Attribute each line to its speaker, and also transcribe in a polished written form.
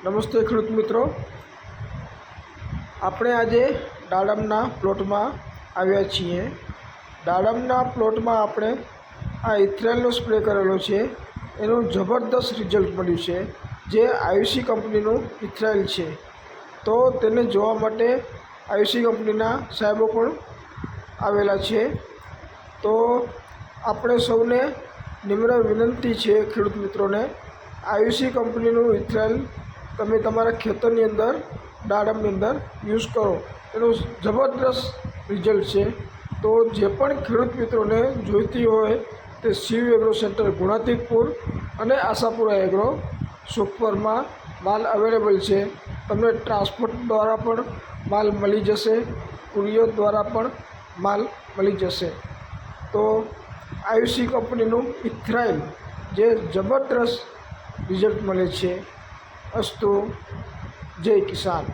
Speaker 1: નમસ્તે ખેડૂત મિત્રો, આપણે આજે દાડમના પ્લોટમાં આવ્યા છીએ। દાડમના પ્લોટમાં આપણે આ ઇથરેલનો સ્પ્રે કરેલો છે, એનું જબરદસ્ત રિઝલ્ટ મળ્યું છે, જે આયુસી કંપનીનું ઇથરેલ છે। તો તેને જોવા માટે આયુસી કંપનીના સાહેબો પણ આવેલા છે। તો આપણે સૌને નિમ્ર વિનંતી છે ખેડૂત મિત્રોને, આયુસી કંપનીનું ઇથરેલ તમે તમારા ખેતરની અંદર દાડમની અંદર યુઝ કરો, એનું જબરદસ્ત રિઝલ્ટ છે। તો જે પણ ખેડૂત મિત્રોને જોઈતી હોય તે શિવ એગ્રો સેન્ટર ગુણાતીપુર અને આશાપુરા એગ્રો સુખપરમાં માલ અવેલેબલ છે। તમને ટ્રાન્સપોર્ટ દ્વારા પણ માલ મળી જશે, કુરિયર દ્વારા પણ માલ મળી જશે। તો આયુસી કંપનીનું ઇથરેલ જે જબરદસ્ત રિઝલ્ટ મળે છે। અસ્તુ, જય કિસાન।